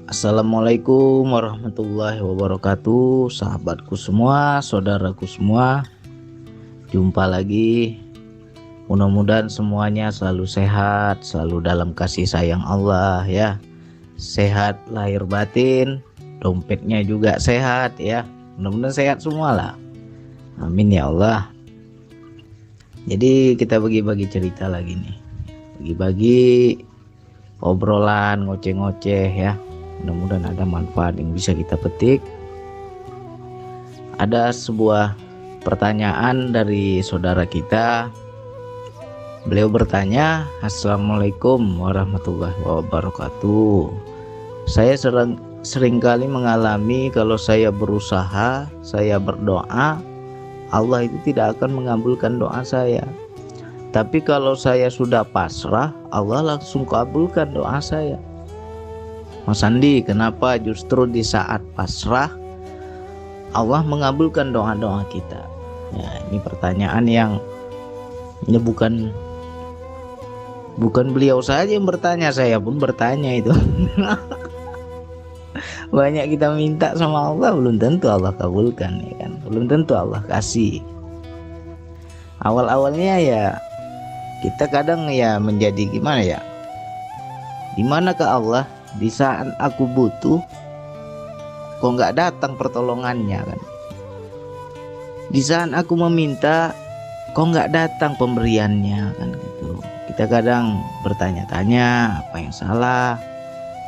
Assalamualaikum warahmatullahi wabarakatuh, sahabatku semua, saudaraku semua. Jumpa lagi. Mudah-mudahan semuanya selalu sehat, selalu dalam kasih sayang Allah ya. Sehat lahir batin, dompetnya juga sehat ya. Mudah-mudahan sehat semua lah. Amin ya Allah. Jadi kita bagi-bagi cerita lagi nih. Bagi-bagi obrolan ngoceh-ngoceh ya. Mudah-mudahan ada manfaat yang bisa kita petik. Ada sebuah pertanyaan dari saudara kita. Beliau bertanya, Assalamualaikum warahmatullahi wabarakatuh. Saya seringkali mengalami kalau saya berusaha, saya berdoa, Allah itu tidak akan mengabulkan doa saya. Tapi kalau saya sudah pasrah, Allah langsung kabulkan doa saya. Mas Andi, kenapa justru di saat pasrah Allah mengabulkan doa-doa kita? Ya, ini pertanyaan yang ini bukan beliau saja yang bertanya, saya pun bertanya itu. Banyak kita minta sama Allah, belum tentu Allah kabulkan ya kan? Belum tentu Allah kasih. Awal-awalnya ya kita kadang ya menjadi gimana ya? Dimana ke Allah di saat aku butuh kok nggak datang pertolongannya kan? Di saat aku meminta kok nggak datang pemberiannya kan gitu. Kita kadang bertanya-tanya apa yang salah,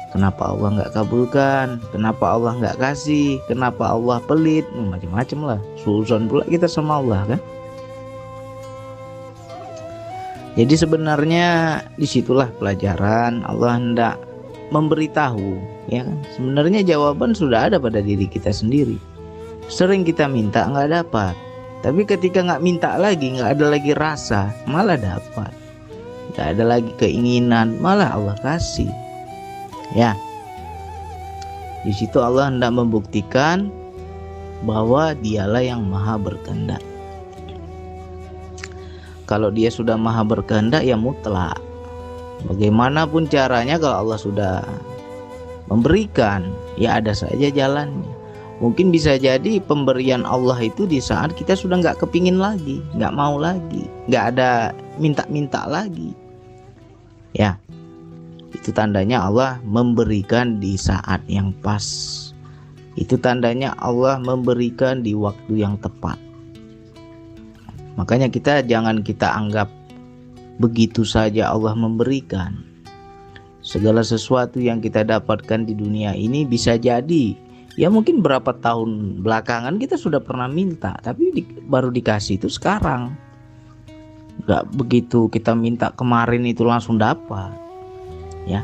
kenapa Allah nggak kabulkan, kenapa Allah nggak kasih, kenapa Allah pelit, macam-macam lah. Suuzon pula kita sama Allah kan. Jadi sebenarnya disitulah pelajaran Allah hendak memberitahu ya kan. Sebenarnya jawaban sudah ada pada diri kita sendiri. Sering kita minta nggak dapat, tapi ketika nggak minta lagi, nggak ada lagi rasa, malah dapat. Nggak ada lagi keinginan, malah Allah kasih. Ya, di situ Allah hendak membuktikan bahwa Dialah yang maha berkehendak. Kalau Dia sudah maha berkehendak ya mutlak. Bagaimanapun caranya, kalau Allah sudah memberikan, ya ada saja jalannya. Mungkin bisa jadi pemberian Allah itu di saat kita sudah nggak kepingin lagi, nggak mau lagi, nggak ada minta-minta lagi. Ya, itu tandanya Allah memberikan di saat yang pas. Itu tandanya Allah memberikan di waktu yang tepat. Makanya jangan kita anggap begitu saja Allah memberikan. Segala sesuatu yang kita dapatkan di dunia ini bisa jadi ya mungkin berapa tahun belakangan kita sudah pernah minta, tapi baru dikasih itu sekarang. Gak begitu kita minta kemarin itu langsung dapat ya.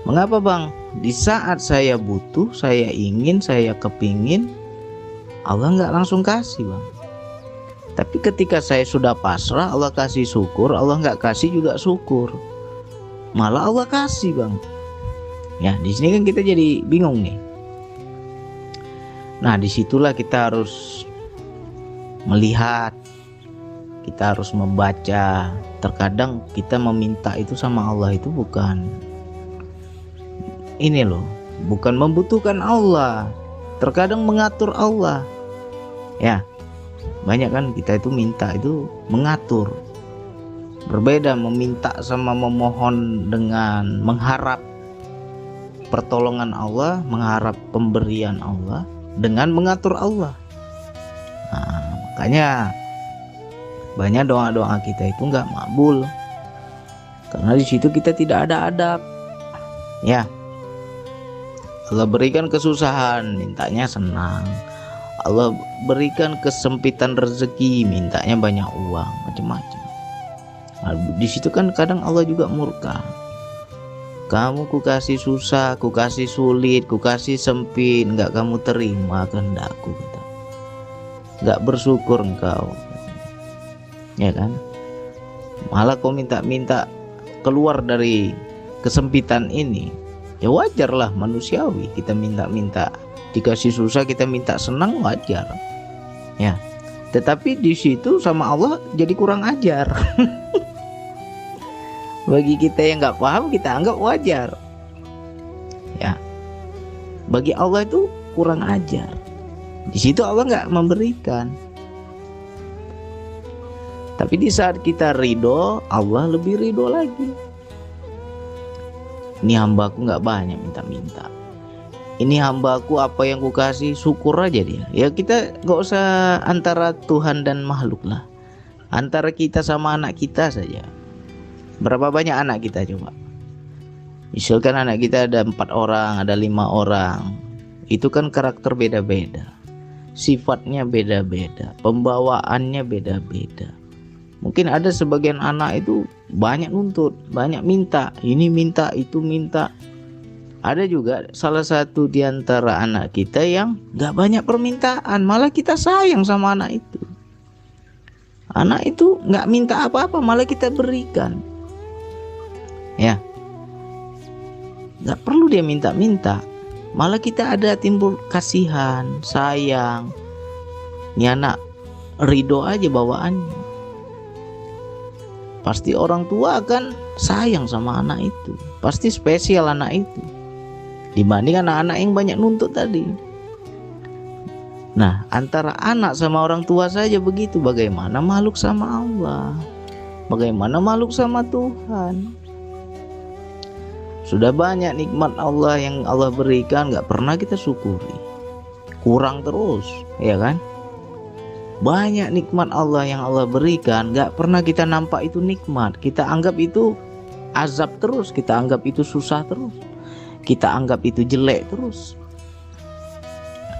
Mengapa bang? Di saat saya butuh, saya ingin, saya kepingin, Allah gak langsung kasih bang. Tapi ketika saya sudah pasrah, Allah kasih syukur, Allah nggak kasih juga syukur, malah Allah kasih bang. Ya, di sini kan kita jadi bingung nih. Nah, disitulah kita harus melihat, kita harus membaca. Terkadang kita meminta itu sama Allah itu bukan ini loh, bukan membutuhkan Allah. Terkadang mengatur Allah. Ya. Banyak kan kita itu minta itu mengatur. Berbeda meminta sama memohon dengan mengharap pertolongan Allah, mengharap pemberian Allah dengan mengatur Allah. Nah, makanya banyak doa-doa kita itu nggak makbul karena di situ kita tidak ada adab. Ya, Allah berikan kesusahan, mintanya senang. Allah berikan kesempitan rezeki, mintanya banyak uang, macam-macam. Nah, di situ kan kadang Allah juga murka. Kamu ku kasih susah, ku kasih sulit, ku kasih sempit, enggak kamu terima kehendakku, kata. Enggak bersyukur engkau, ya kan? Malah kau minta-minta keluar dari kesempitan ini. Ya wajarlah, manusiawi kita minta-minta. Dikasih susah kita minta senang, wajar ya. Tetapi di situ sama Allah jadi kurang ajar. Bagi kita yang nggak paham, kita anggap wajar. Ya, bagi Allah itu kurang ajar. Di situ Allah nggak memberikan. Tapi di saat kita ridho, Allah lebih ridho lagi. Ini hambaku nggak banyak minta-minta. Ini hambaku apa yang ku kasih syukur aja dia. Ya kita nggak usah antara Tuhan dan makhluk lah. Antara kita sama anak kita saja. Berapa banyak anak kita coba? Misalkan anak kita ada 4 orang, ada 5 orang. Itu kan karakter beda-beda. Sifatnya beda-beda. Pembawaannya beda-beda. Mungkin ada sebagian anak itu banyak nuntut, banyak minta. Ini minta, itu minta. Ada juga salah satu di antara anak kita yang gak banyak permintaan, malah kita sayang sama anak itu. Anak itu gak minta apa-apa, malah kita berikan. Ya, gak perlu dia minta-minta, malah kita ada timbul kasihan, sayang. Ini anak ridho aja bawaannya. Pasti orang tua akan sayang sama anak itu, pasti spesial anak itu dibanding anak-anak yang banyak nuntut tadi. Nah, antara anak sama orang tua saja begitu, bagaimana makhluk sama Allah? Bagaimana makhluk sama Tuhan? Sudah banyak nikmat Allah yang Allah berikan, gak pernah kita syukuri. Kurang terus, ya kan? Banyak nikmat Allah yang Allah berikan, gak pernah kita nampak itu nikmat. Kita anggap itu azab terus, kita anggap itu susah terus, kita anggap itu jelek terus.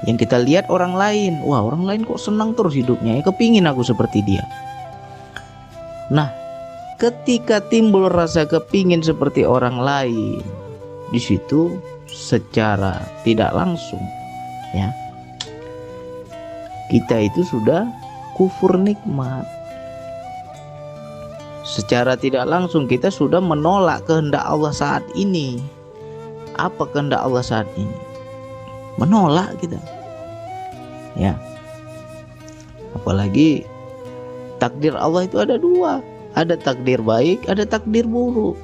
Yang kita lihat orang lain, wah orang lain kok senang terus hidupnya, ya kepingin aku seperti dia. Nah, ketika timbul rasa kepingin seperti orang lain, di situ secara tidak langsung, ya, kita itu sudah kufur nikmat. Secara tidak langsung kita sudah menolak kehendak Allah saat ini. Apa kehendak Allah saat ini? Menolak kita. Ya. Apalagi takdir Allah itu ada 2. Ada takdir baik, ada takdir buruk.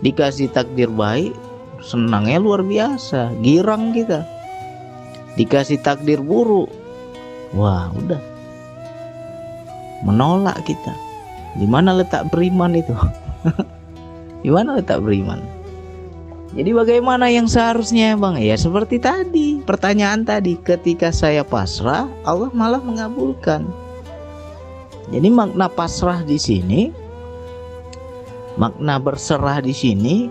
Dikasih takdir baik, senangnya luar biasa, girang kita. Dikasih takdir buruk, wah udah, menolak kita. Di mana letak beriman itu? Di mana letak beriman? Jadi bagaimana yang seharusnya, Bang? Ya seperti tadi, pertanyaan tadi, ketika saya pasrah, Allah malah mengabulkan. Jadi makna pasrah di sini, makna berserah di sini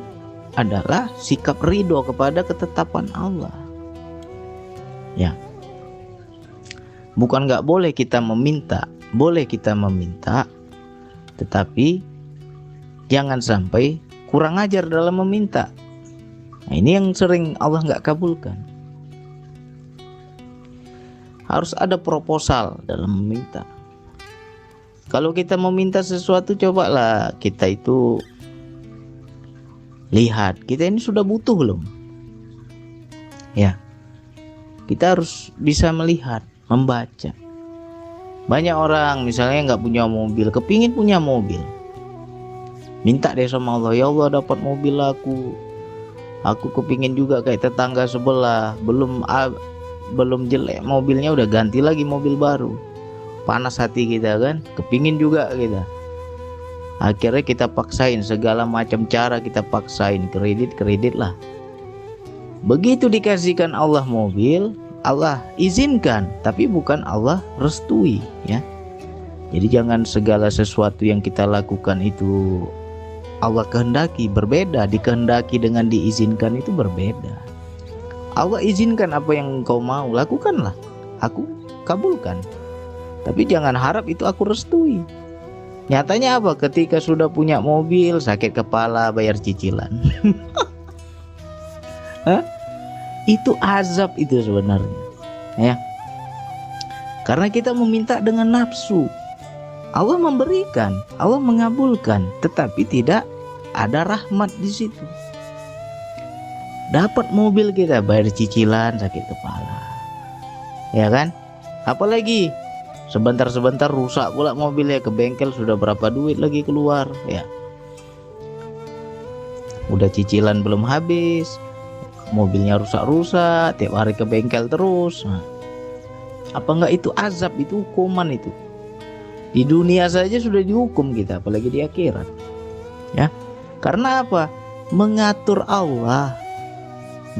adalah sikap ridho kepada ketetapan Allah. Ya. Bukan nggak boleh kita meminta, boleh kita meminta, tetapi jangan sampai kurang ajar dalam meminta. Nah, ini yang sering Allah nggak kabulkan. Harus ada proposal dalam meminta. Kalau kita meminta sesuatu, cobalah kita itu lihat, kita ini sudah butuh belum? Ya, kita harus bisa melihat, membaca. Banyak orang misalnya nggak punya mobil, kepingin punya mobil, minta deh sama Allah, ya Allah dapat mobil aku kepingin juga kayak tetangga sebelah, belum jelek mobilnya udah ganti lagi mobil baru. Panas hati kita kan, kepingin juga kita. Akhirnya kita paksain segala macam cara, kita paksain kredit lah. Begitu dikasihkan Allah mobil, Allah izinkan, tapi bukan Allah restui, ya. Jadi jangan segala sesuatu yang kita lakukan itu Allah kehendaki, berbeda. Dikehendaki dengan diizinkan itu berbeda. Allah izinkan apa yang engkau mau, lakukanlah, aku kabulkan. Tapi jangan harap itu aku restui. Nyatanya apa? Ketika sudah punya mobil, sakit kepala bayar cicilan. Hah? Itu azab itu sebenarnya, ya. Karena kita meminta dengan nafsu. Allah memberikan, Allah mengabulkan, tetapi tidak ada rahmat di situ. Dapat mobil kita bayar cicilan, sakit kepala, ya kan? Apalagi sebentar-sebentar rusak pula mobilnya, ke bengkel sudah berapa duit lagi keluar, ya. Udah cicilan belum habis, mobilnya rusak-rusak, tiap hari ke bengkel terus. Nah, apa enggak itu azab, itu hukuman itu. Di dunia saja sudah dihukum kita, apalagi di akhirat. Ya. Karena apa? Mengatur Allah.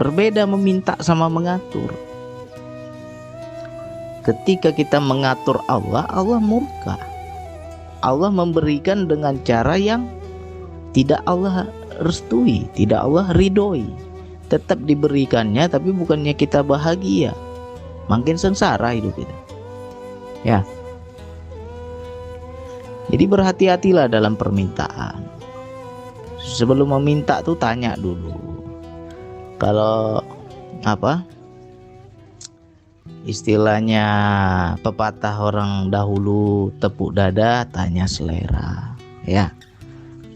Berbeda meminta sama mengatur. Ketika kita mengatur Allah, Allah murka. Allah memberikan dengan cara yang tidak Allah restui, tidak Allah ridhoi. Tetap diberikannya, tapi bukannya kita bahagia, makin sengsara hidup kita. Ya. Jadi berhati-hatilah dalam permintaan. Sebelum meminta tuh tanya dulu. Kalau apa? Istilahnya pepatah orang dahulu, tepuk dada tanya selera. Ya.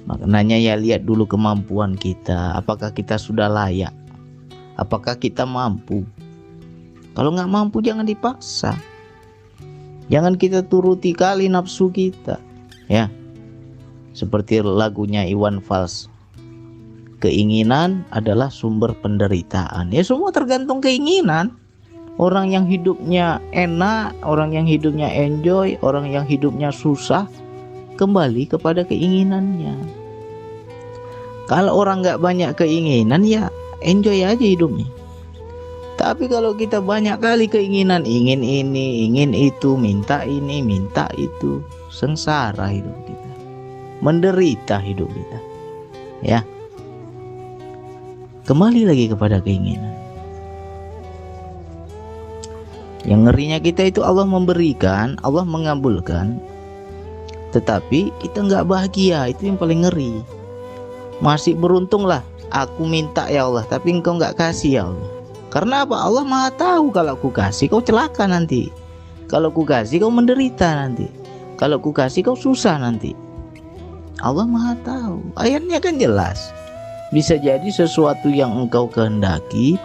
Maknanya ya lihat dulu kemampuan kita, apakah kita sudah layak, apakah kita mampu. Kalau nggak mampu jangan dipaksa, jangan kita turuti kali nafsu kita. Ya, seperti lagunya Iwan Fals, keinginan adalah sumber penderitaan. Ya semua tergantung keinginan. Orang yang hidupnya enak, orang yang hidupnya enjoy, orang yang hidupnya susah, kembali kepada keinginannya. Kalau orang nggak banyak keinginan, ya enjoy aja hidupnya. Tapi kalau kita banyak kali keinginan, ingin ini, ingin itu, minta ini, minta itu, sengsara hidup kita, menderita hidup kita. Ya, kembali lagi kepada keinginan. Yang ngerinya kita itu Allah memberikan, Allah mengabulkan, tetapi kita nggak bahagia. Itu yang paling ngeri. Masih beruntunglah aku minta ya Allah, tapi engkau nggak kasih ya Allah. Karena apa? Allah maha tahu, kalau aku kasih kau celaka nanti, kalau aku kasih kau menderita nanti, kalau aku kasih kau susah nanti. Allah maha tahu. Ayatnya kan jelas. Bisa jadi sesuatu yang engkau kehendaki,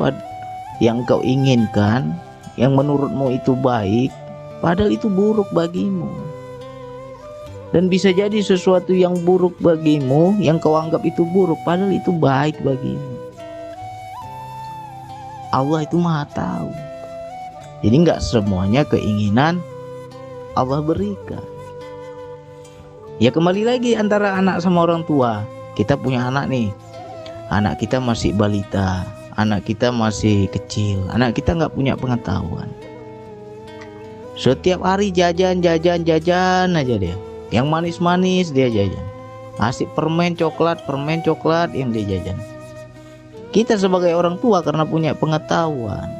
yang engkau inginkan, yang menurutmu itu baik, padahal itu buruk bagimu. Dan bisa jadi sesuatu yang buruk bagimu, yang kau anggap itu buruk, padahal itu baik bagimu. Allah itu maha tahu. Jadi nggak semuanya keinginan Allah berikan. Ya kembali lagi antara anak sama orang tua. Kita punya anak nih, anak kita masih balita, anak kita masih kecil, anak kita nggak punya pengetahuan. Setiap hari jajan aja dia. Yang manis-manis dia jajan. Asik permen coklat yang dia jajan. Kita sebagai orang tua karena punya pengetahuan,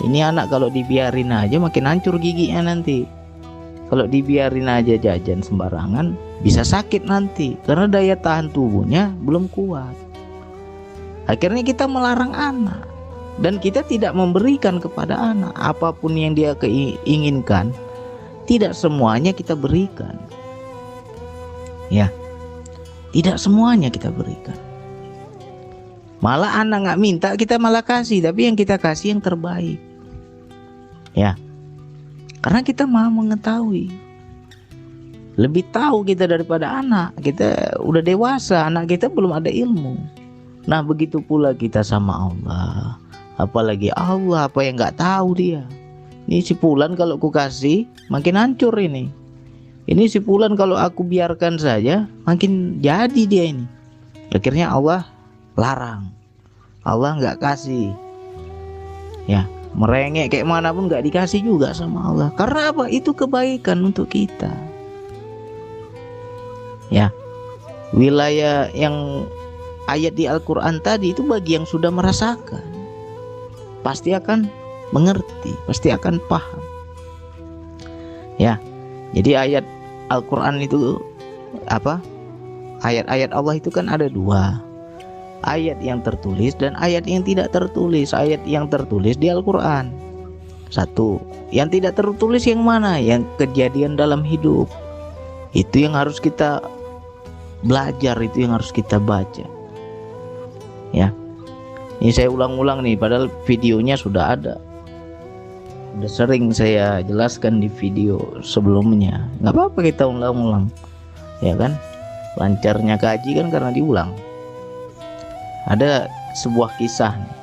ini anak kalau dibiarin aja makin hancur giginya nanti. Kalau dibiarin aja jajan sembarangan, bisa sakit nanti karena daya tahan tubuhnya belum kuat. Akhirnya kita melarang anak, dan kita tidak memberikan kepada anak apapun yang dia inginkan. Tidak semuanya kita berikan. Ya, tidak semuanya kita berikan. Malah anak nggak minta, kita malah kasih, tapi yang kita kasih yang terbaik. Ya, karena kita maha mengetahui. Lebih tahu kita daripada anak. Kita udah dewasa, anak kita belum ada ilmu. Nah begitu pula kita sama Allah. Apalagi Allah, apa yang nggak tahu dia. Ini si Fulan kalau ku kasih makin hancur ini. Ini si Fulan kalau aku biarkan saja makin jadi dia ini. Akhirnya Allah larang, Allah nggak kasih. Ya, merengek kayak mana pun nggak dikasih juga sama Allah. Karena apa? Itu kebaikan untuk kita. Ya, wilayah yang ayat di Al-Quran tadi itu bagi yang sudah merasakan, pasti akan mengerti, pasti akan paham. Ya, jadi ayat Al-Quran itu apa? Ayat-ayat Allah itu kan ada dua, ayat yang tertulis dan ayat yang tidak tertulis. Ayat yang tertulis di Al-Quran satu, yang tidak tertulis yang mana? Yang kejadian dalam hidup. Itu yang harus kita belajar, itu yang harus kita baca. Ya, ini saya ulang-ulang nih, padahal videonya sudah ada. Udah sering saya jelaskan di video sebelumnya. Nggak apa-apa kita ulang-ulang, ya kan? Lancarnya kaji kan karena diulang. Ada sebuah kisah nih.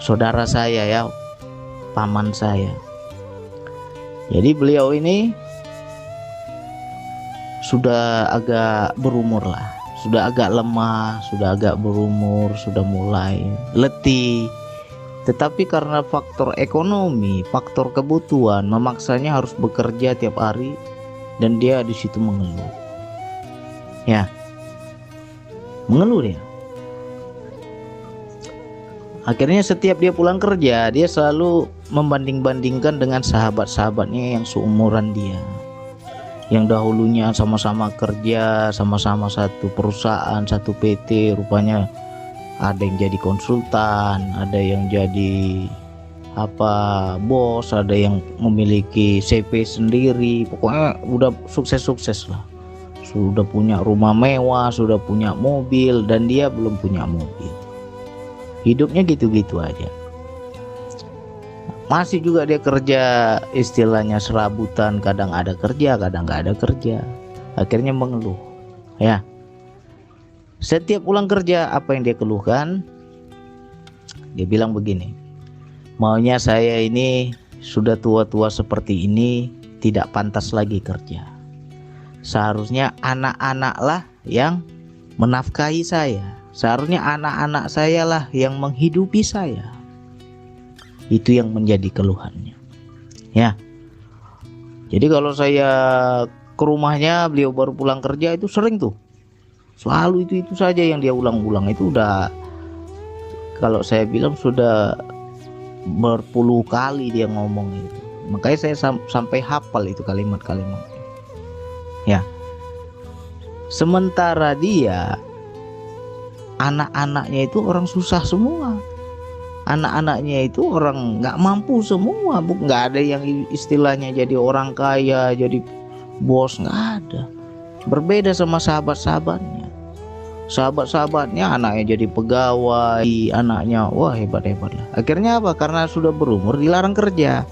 saudara saya ya, paman saya. Jadi beliau ini sudah agak berumur lah, sudah agak lemah, sudah agak berumur, sudah mulai letih. Tetapi karena faktor ekonomi, faktor kebutuhan memaksanya harus bekerja tiap hari, dan dia di situ mengeluh. Ya, mengeluh dia. Akhirnya setiap dia pulang kerja, dia selalu membanding-bandingkan dengan sahabat-sahabatnya yang seumuran dia, yang dahulunya sama-sama kerja, sama-sama satu perusahaan, satu PT. Rupanya ada yang jadi konsultan, ada yang jadi bos, ada yang memiliki CV sendiri. Pokoknya udah sukses-sukses lah, sudah punya rumah mewah, sudah punya mobil, dan dia belum punya mobil. Hidupnya gitu-gitu aja. Masih juga dia kerja istilahnya serabutan, kadang ada kerja, kadang nggak ada kerja. Akhirnya mengeluh. Ya, setiap pulang kerja apa yang dia keluhkan? Dia bilang begini, maunya saya ini sudah tua-tua seperti ini, tidak pantas lagi kerja. Seharusnya anak-anak lah yang menafkahi saya. Seharusnya anak-anak saya lah yang menghidupi saya. Itu yang menjadi keluhannya. Ya. Jadi kalau saya ke rumahnya, beliau baru pulang kerja, itu sering tuh. Selalu itu saja yang dia ulang-ulang. Itu udah, kalau saya bilang sudah berpuluh kali dia ngomong itu. Makanya saya sampai hafal itu kalimat-kalimatnya. Ya. Sementara dia, anak-anaknya itu orang susah semua. Anak-anaknya itu orang nggak mampu semua. Nggak ada yang istilahnya jadi orang kaya, jadi bos, nggak ada. Berbeda sama sahabat-sahabatnya. Sahabat-sahabatnya anaknya jadi pegawai, anaknya wah hebat-hebat lah. Akhirnya apa? Karena sudah berumur dilarang kerja.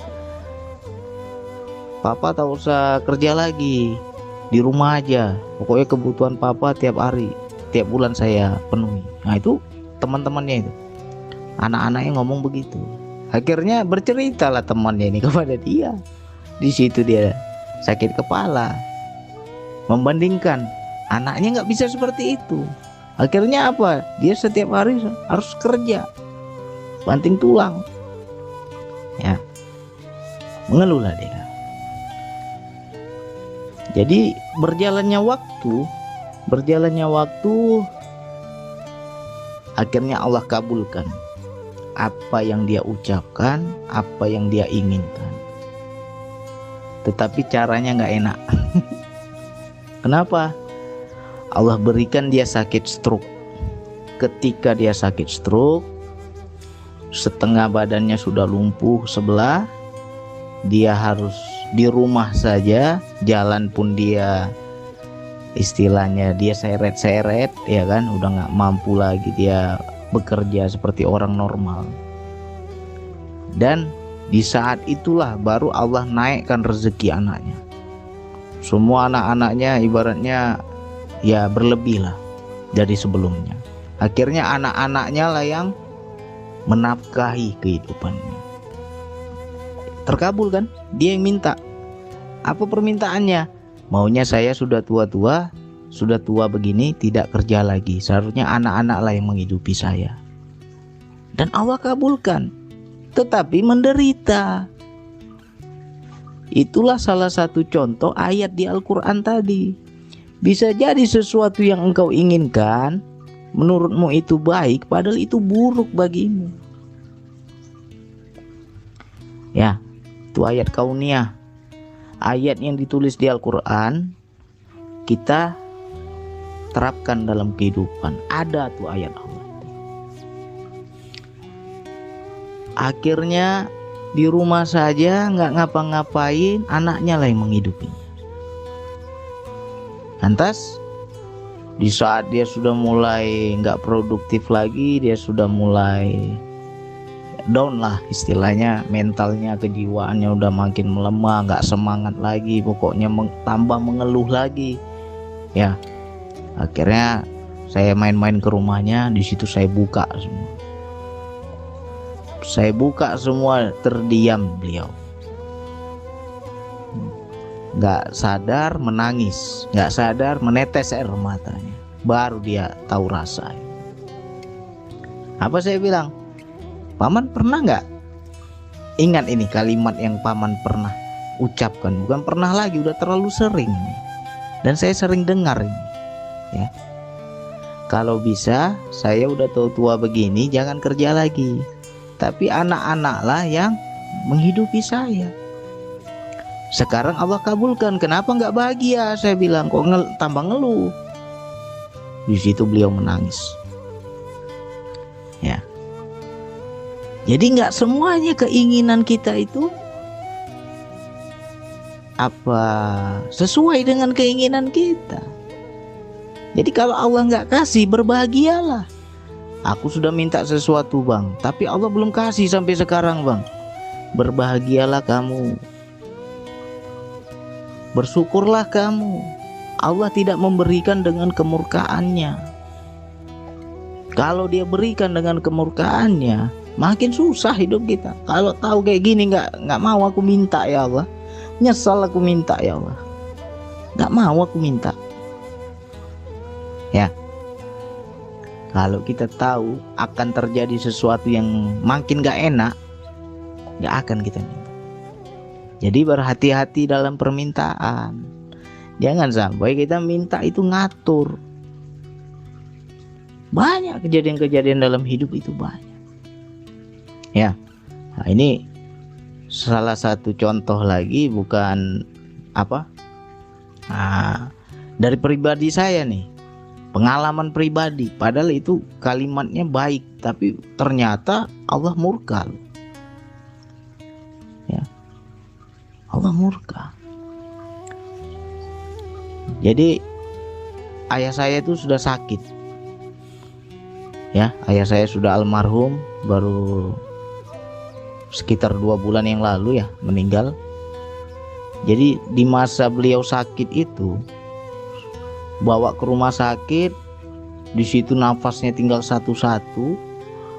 Papa tak usah kerja lagi, di rumah aja. Pokoknya kebutuhan papa tiap hari, tiap bulan saya penuhi. Nah itu teman-temannya itu, anak-anaknya ngomong begitu. Akhirnya berceritalah temannya ini kepada dia. Di situ dia sakit kepala, membandingkan anaknya nggak bisa seperti itu. Akhirnya apa? Dia setiap hari harus kerja, banting tulang. Ya, mengeluhlah dia. Jadi berjalannya waktu, akhirnya Allah kabulkan apa yang dia ucapkan, apa yang dia inginkan. Tetapi caranya nggak enak. Kenapa? Allah berikan dia sakit stroke. Ketika dia sakit stroke, setengah badannya sudah lumpuh sebelah, dia harus di rumah saja, jalan pun dia istilahnya dia seret-seret, ya kan, udah nggak mampu lagi dia bekerja seperti orang normal. Dan di saat itulah baru Allah naikkan rezeki anaknya. Semua anak-anaknya ibaratnya ya berlebih lah dari sebelumnya. Akhirnya anak-anaknya lah yang menafkahi kehidupannya. Terkabul kan? Dia yang minta. Apa permintaannya? Maunya saya sudah tua-tua, sudah tua begini, tidak kerja lagi. Seharusnya anak-anak lah yang menghidupi saya. Dan Allah kabulkan. Tetapi menderita. Itulah salah satu contoh ayat di Al-Quran tadi. Bisa jadi sesuatu yang engkau inginkan, menurutmu itu baik, padahal itu buruk bagimu. Ya, itu ayat kauniyah. Ayat yang ditulis di Al-Quran, kita terapkan dalam kehidupan. Ada tuh ayat Allah. Akhirnya di rumah saja nggak ngapa-ngapain, anaknya lah yang menghidupinya. Lantas di saat dia sudah mulai nggak produktif lagi, dia sudah mulai down lah istilahnya, mentalnya, kejiwaannya udah makin melemah, nggak semangat lagi, pokoknya tambah mengeluh lagi. Ya, akhirnya saya main-main ke rumahnya, di situ saya buka semua. Saya buka semua, terdiam beliau. Nggak sadar menangis, nggak sadar menetes air matanya. Baru dia tahu rasa. Apa saya bilang? Paman pernah nggak? Ingat ini kalimat yang paman pernah ucapkan. Bukan pernah lagi, udah terlalu sering ini. Dan saya sering dengar ini. Ya. Kalau bisa, saya udah tua begini, jangan kerja lagi. Tapi anak-anaklah yang menghidupi saya. Sekarang Allah kabulkan, kenapa nggak bahagia? Saya bilang, kok tambah ngeluh. Di situ beliau menangis. Ya. Jadi nggak semuanya keinginan kita itu sesuai dengan keinginan kita. Jadi kalau Allah nggak kasih, berbahagialah. Aku sudah minta sesuatu bang, tapi Allah belum kasih sampai sekarang bang. Berbahagialah kamu. Bersyukurlah kamu. Allah tidak memberikan dengan kemurkaannya. Kalau dia berikan dengan kemurkaannya, makin susah hidup kita. Kalau tahu kayak gini, nggak mau aku minta ya Allah. Nyesal aku minta ya Allah. Nggak mau aku minta. Ya. Kalau kita tahu akan terjadi sesuatu yang makin nggak enak, nggak akan kita minta. Jadi berhati-hati dalam permintaan. Jangan sampai kita minta itu ngatur. Banyak kejadian-kejadian dalam hidup itu banyak. Ya, nah ini salah satu contoh lagi, bukan dari pribadi saya nih, pengalaman pribadi. Padahal itu kalimatnya baik, tapi ternyata Allah murka. Ya, Allah murka. Jadi ayah saya itu sudah sakit. Ya, ayah saya sudah almarhum, baru sekitar 2 bulan yang lalu ya meninggal. Jadi di masa beliau sakit itu, bawa ke rumah sakit, di situ nafasnya tinggal satu-satu.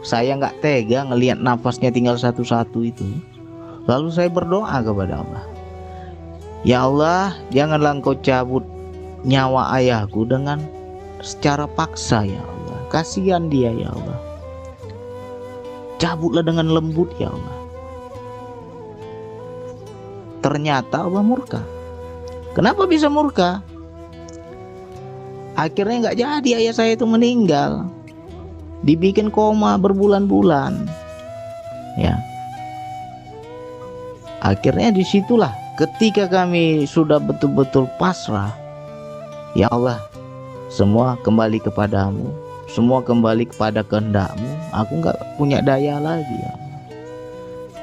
Saya nggak tega ngelihat nafasnya tinggal satu-satu itu. Lalu saya berdoa kepada Allah, ya Allah, janganlah Engkau cabut nyawa ayahku dengan secara paksa ya Allah. Kasihan dia ya Allah. Cabutlah dengan lembut ya Allah. Ternyata Allah murka. Kenapa bisa murka? Akhirnya nggak jadi ayah saya itu meninggal. Dibikin koma berbulan-bulan. Ya. Akhirnya disitulah ketika kami sudah betul-betul pasrah. Ya Allah, semua kembali kepadamu, semua kembali kepada kehendak-Mu. Aku nggak punya daya lagi ya.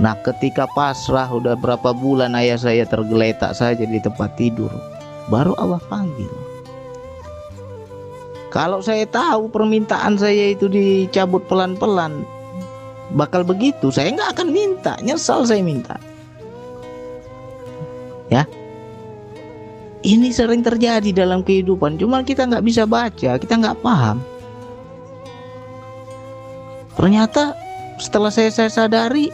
Nah, ketika pasrah udah berapa bulan ayah saya tergeletak saja di tempat tidur, baru Allah panggil. Kalau saya tahu permintaan saya itu dicabut pelan-pelan, bakal begitu, saya nggak akan minta, nyesal saya minta. Ya. Ini sering terjadi dalam kehidupan, cuma kita nggak bisa baca, kita nggak paham. Ternyata setelah saya sadari,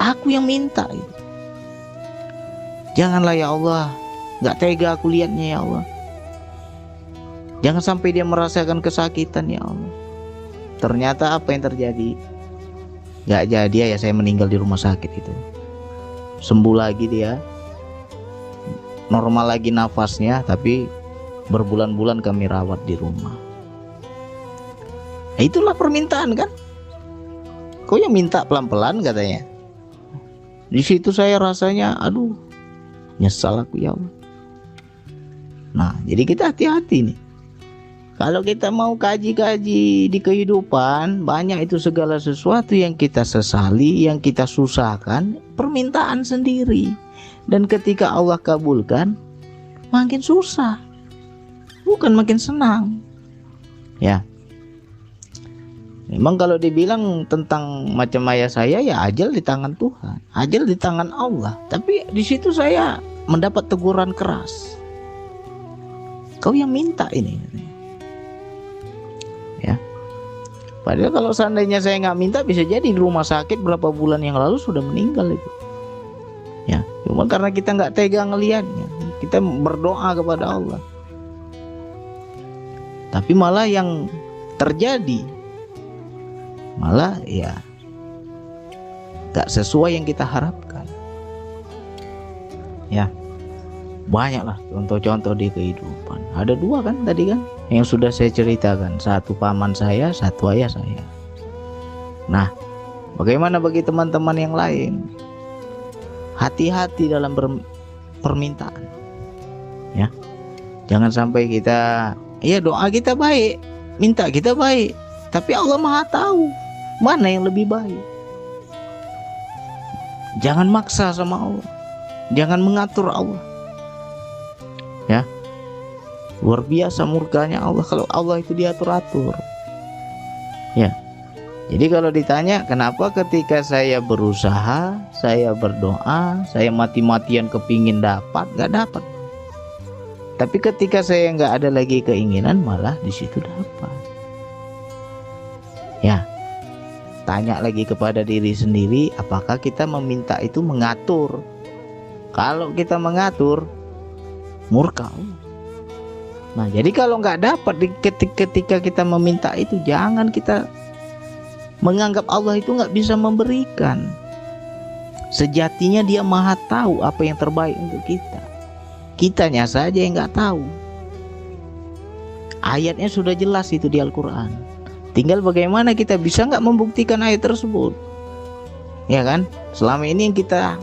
aku yang minta. Janganlah ya Allah, nggak tega aku lihatnya ya Allah. Jangan sampai dia merasakan kesakitan ya Allah. Ternyata apa yang terjadi? Nggak jadi ya, saya meninggal di rumah sakit itu. Sembuh lagi dia. Normal lagi nafasnya, tapi berbulan-bulan kami rawat di rumah. Nah, itulah permintaan kan? Kau yang minta pelan-pelan katanya. Di situ saya rasanya, aduh, nyesal aku ya Allah. Nah, jadi kita hati-hati nih. Kalau kita mau kaji-kaji di kehidupan, banyak itu segala sesuatu yang kita sesali, yang kita susahkan, permintaan sendiri. Dan ketika Allah kabulkan, makin susah, bukan makin senang. Ya, memang kalau dibilang tentang macam ayah saya, ya ajal di tangan Tuhan, ajal di tangan Allah. Tapi di situ saya mendapat teguran keras. Kau yang minta ini, ya. Padahal kalau seandainya saya nggak minta, bisa jadi di rumah sakit berapa bulan yang lalu sudah meninggal itu. Ya, cuma karena kita nggak tega ngelihatnya, kita berdoa kepada Allah. Tapi malah yang terjadi, malah ya nggak sesuai yang kita harapkan. Ya, banyaklah contoh-contoh di kehidupan. Ada dua kan tadi kan yang sudah saya ceritakan, satu paman saya, satu ayah saya. Nah, bagaimana bagi teman-teman yang lain? Hati-hati dalam permintaan, ya. Jangan sampai kita, ya doa kita baik, minta kita baik, tapi Allah Maha tahu mana yang lebih baik. Jangan maksa sama Allah, jangan mengatur Allah, ya. Luar biasa murkanya Allah kalau Allah itu diatur-atur, ya. Jadi kalau ditanya kenapa ketika saya berusaha, saya berdoa, saya mati-matian kepingin dapat, nggak dapat. Tapi ketika saya nggak ada lagi keinginan, malah di situ dapat. Ya, tanya lagi kepada diri sendiri, apakah kita meminta itu mengatur? Kalau kita mengatur, murka Allah. Nah, jadi kalau nggak dapat ketika kita meminta itu, jangan kita menganggap Allah itu nggak bisa memberikan. Sejatinya Dia Maha tahu apa yang terbaik untuk kita. Kitanya saja yang nggak tahu. Ayatnya sudah jelas itu di Al-Quran. Tinggal bagaimana kita bisa nggak membuktikan ayat tersebut, ya kan? Selama ini yang kita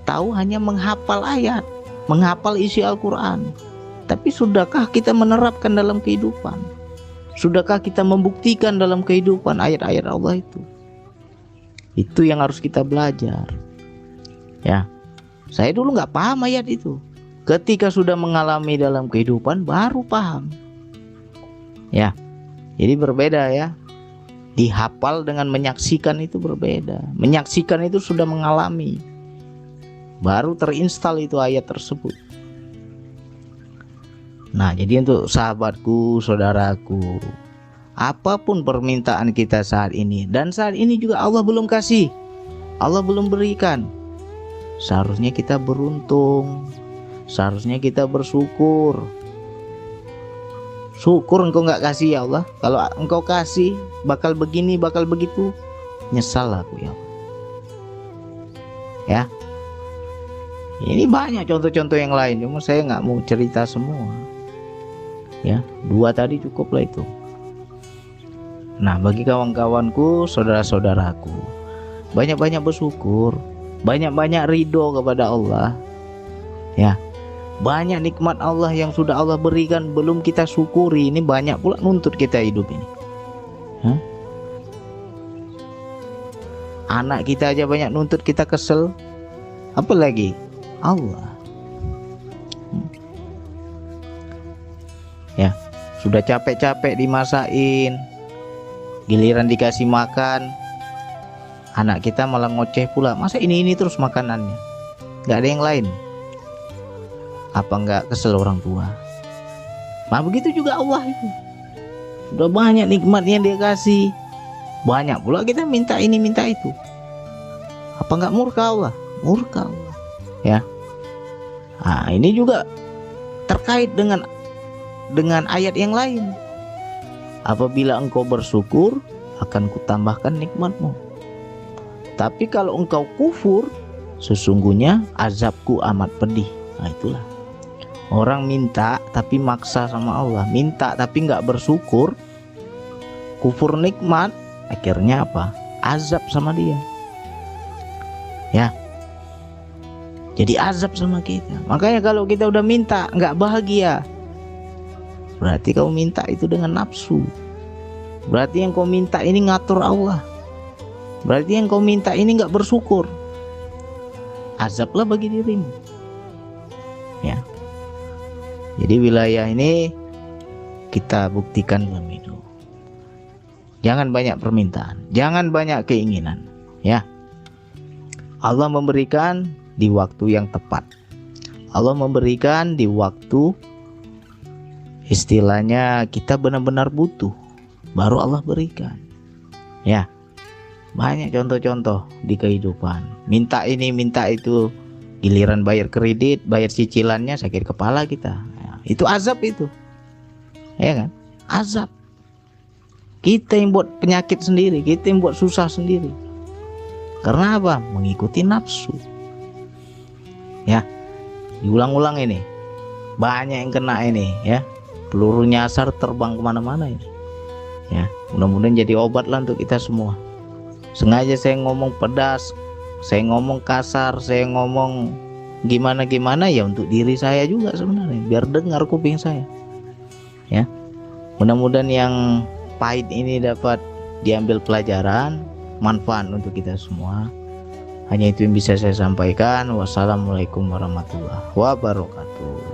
tahu hanya menghafal ayat, menghafal isi Al-Quran. Tapi sudahkah kita menerapkan dalam kehidupan? Sudahkah kita membuktikan dalam kehidupan ayat-ayat Allah itu? Itu yang harus kita belajar. Ya, saya dulu nggak paham ayat itu. Ketika sudah mengalami dalam kehidupan, baru paham. Ya, jadi berbeda ya. Dihafal dengan menyaksikan itu berbeda. Menyaksikan itu sudah mengalami, baru terinstal itu ayat tersebut. Nah, jadi untuk sahabatku, saudaraku, apapun permintaan kita saat ini, dan saat ini juga Allah belum kasih, Allah belum berikan, seharusnya kita beruntung, seharusnya kita bersyukur. Syukur engkau nggak kasih ya Allah. Kalau engkau kasih, bakal begini, bakal begitu, nyesal aku ya Allah. Ya, ini banyak contoh-contoh yang lain, cuma saya nggak mau cerita semua. Ya, dua tadi cukup lah itu. Nah, bagi kawan-kawanku, saudara-saudaraku, banyak-banyak bersyukur, banyak-banyak ridho kepada Allah. Ya, banyak nikmat Allah yang sudah Allah berikan belum kita syukuri. Ini banyak pula nuntut kita hidup ini. Anak kita aja banyak nuntut kita kesel, apalagi Allah. Ya, sudah capek-capek dimasain, giliran dikasih makan, anak kita malah ngoceh pula. Masa ini terus makanannya, nggak ada yang lain? Apa nggak kesel orang tua? Nah, begitu juga Allah itu. Sudah banyak nikmatnya Dia kasih, banyak pula kita minta ini minta itu. Apa nggak murka Allah? Murka Allah. Ya. Nah, ini juga terkait dengan ayat yang lain. Apabila engkau bersyukur, akan kutambahkan nikmatmu. Tapi kalau engkau kufur, sesungguhnya azabku amat pedih. Nah, itulah. Orang minta tapi maksa sama Allah, minta tapi nggak bersyukur, kufur nikmat, akhirnya apa? Azab sama Dia. Ya. Jadi azab sama kita. Makanya kalau kita udah minta nggak bahagia, berarti kau minta itu dengan nafsu. Berarti yang kau minta ini ngatur Allah. Berarti yang kau minta ini nggak bersyukur. Azablah bagi dirimu. Ya. Jadi wilayah ini kita buktikan dalam hidup. Jangan banyak permintaan, jangan banyak keinginan. Ya. Allah memberikan di waktu yang tepat. Allah memberikan di waktu istilahnya kita benar-benar butuh. baru Allah berikan. Ya, banyak contoh-contoh di kehidupan. Minta ini, minta itu, giliran bayar kredit, bayar cicilannya sakit kepala kita. Ya, itu azab itu. Ya kan? Azab. Kita yang buat penyakit sendiri, kita yang buat susah sendiri. Karena apa? Mengikuti nafsu. Ya, diulang-ulang ini. Banyak yang kena ini, ya. Peluru nyasar terbang kemana-mana ini. Ya, mudah-mudahan jadi obat lah untuk kita semua. Sengaja saya ngomong pedas, saya ngomong kasar, saya ngomong gimana-gimana ya untuk diri saya juga sebenarnya, biar dengar kuping saya. Ya, mudah-mudahan yang pahit ini dapat diambil pelajaran, manfaat untuk kita semua. Hanya itu yang bisa saya sampaikan. Wassalamualaikum warahmatullahi wabarakatuh.